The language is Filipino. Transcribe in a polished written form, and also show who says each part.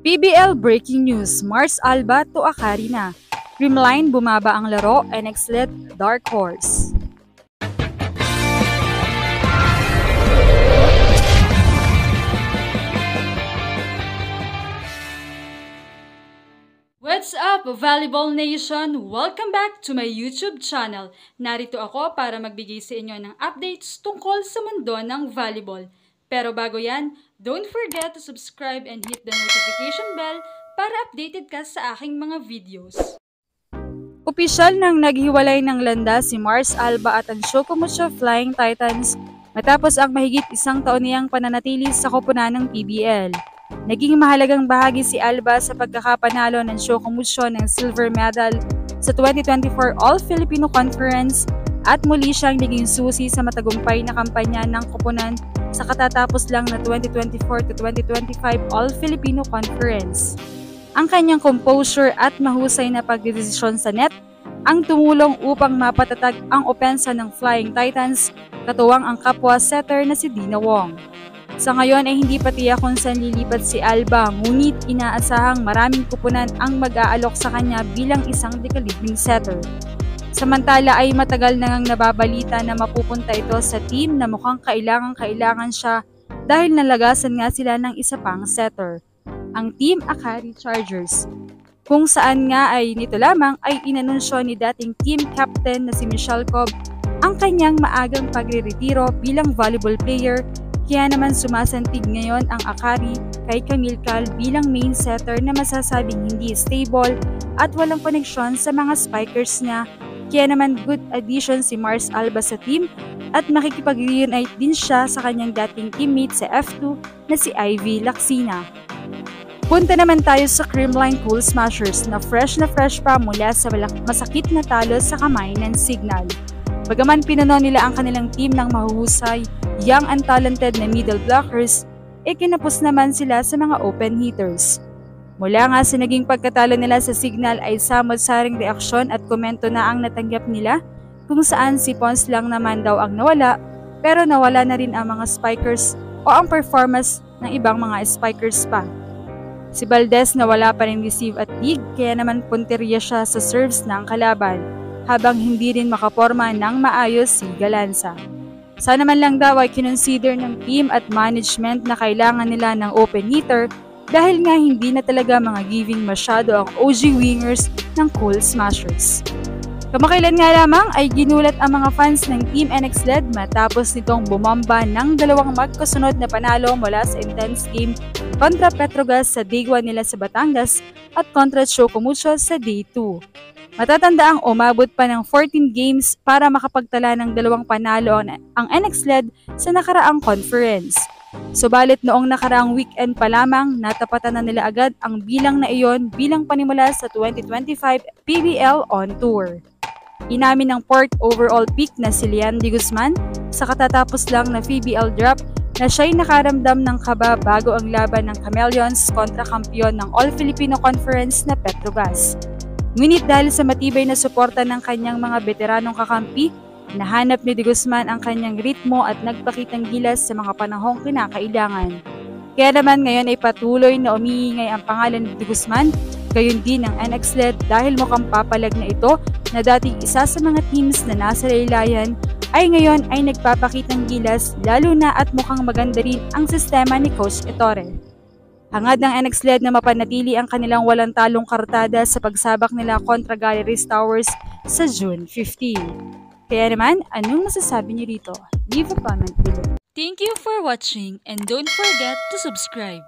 Speaker 1: PBL Breaking News, Mars Alba to Akari na. Dreamline bumaba ang laro, NX-led Dark Horse. What's up, Volleyball Nation? Welcome back to my YouTube channel. Narito ako para magbigay sa inyo ng updates tungkol sa mundo ng volleyball. Pero bago yan, don't forget to subscribe and hit the notification bell para updated ka sa aking mga videos. Opisyal nang naghiwalay ng landas si Mars Alba at ang Shokomusho Flying Titans matapos ang mahigit isang taon niyang pananatili sa koponan ng PBL. Naging mahalagang bahagi si Alba sa pagkakapanalo ng Shokomusho ng silver medal sa 2024 All-Filipino Conference at muli siyang naging susi sa matagumpay na kampanya ng koponan sa katatapos lang na 2024 to 2025 All-Filipino Conference. Ang kanyang composure at mahusay na pagdedesisyon sa net ang tumulong upang mapatatag ang opensa ng Flying Titans, katuwang ang kapwa setter na si Dina Wong. Sa ngayon ay hindi pa tiyak kung saan lilipat si Alba, ngunit inaasahang maraming kupunan ang mag-aalok sa kanya bilang isang dekalibing setter. Samantala ay matagal na ngang nababalita na mapupunta ito sa team na mukhang kailangan siya dahil nalagasan nga sila ng isa pang setter, ang Team Akari Chargers. Kung saan nga ay nito lamang ay inanunsyo ni dating team captain na si Michelle Cobb ang kanyang maagang pagre-retiro bilang volleyball player. Kaya naman sumasantig ngayon ang Akari kay Camille Cal bilang main setter na masasabing hindi stable at walang koneksyon sa mga spikers niya. Kaya naman good addition si Mars Alba sa team at makikipag-reunite din siya sa kanyang dating teammate sa F2 na si Ivy Laksina. Punta naman tayo sa Creamline Cool Smashers na fresh pa mula sa masakit na talo sa kamay ng Signal. Bagaman pinuno nila ang kanilang team ng mahuhusay, young and talented na middle blockers, kinapos naman sila sa mga open hitters. Mula nga sa naging pagkatalo nila sa Signal ay samot-saring reaksyon at komento na ang natanggap nila, kung saan si Pons lang naman daw ang nawala, pero nawala na rin ang mga spikers o ang performance ng ibang mga spikers pa. Si Valdez nawala pa rin receive at dig, kaya naman punteriya siya sa serves ng kalaban, habang hindi rin makaporma ng maayos si Galanza. Sana man lang daw ay kinonsider ng team at management na kailangan nila ng open hitter dahil nga hindi na talaga mga giving masyado ang OG wingers ng Cool Smashers. Kamakailan nga lamang ay ginulat ang mga fans ng Team NX-led matapos nitong bumamba ng dalawang magkasunod na panalo mula sa intense game kontra Petrogas sa Day 1 nila sa Batangas at kontra Shokomusho sa Day 2. Matatandaang umabot pa ng 14 games para makapagtala ng dalawang panalo ang NX-led sa nakaraang conference. Subalit noong nakaraang weekend pa lamang, natapatan na nila agad ang bilang na iyon bilang panimula sa 2025 PBL On Tour. Inamin ng Port overall pick na si Lian de Guzman sa katatapos lang na PBL drop na siya'y nakaramdam ng kaba bago ang laban ng Chameleons kontra kampiyon ng All-Filipino Conference na Petrogas. Ngunit dahil sa matibay na suporta ng kanyang mga veteranong kakampi, nahanap ni de Guzman ang kanyang ritmo at nagpakitang gilas sa mga panahong kinakailangan. Kaya naman ngayon ay patuloy na umiingay ang pangalan ni de Guzman, gayon din ang NX-led dahil mukhang papalag na ito na dating isa sa mga teams na nasa laylayan ay ngayon ay nagpapakitang gilas lalo na at mukhang maganda rin ang sistema ni Coach Ettore. Hangad ng NX-led na mapanatili ang kanilang walang talong kartada sa pagsabak nila kontra Galleries Towers sa June 15. Kaya naman, anong masasabi niyo dito? Leave a comment below. Thank you for watching and don't forget to subscribe.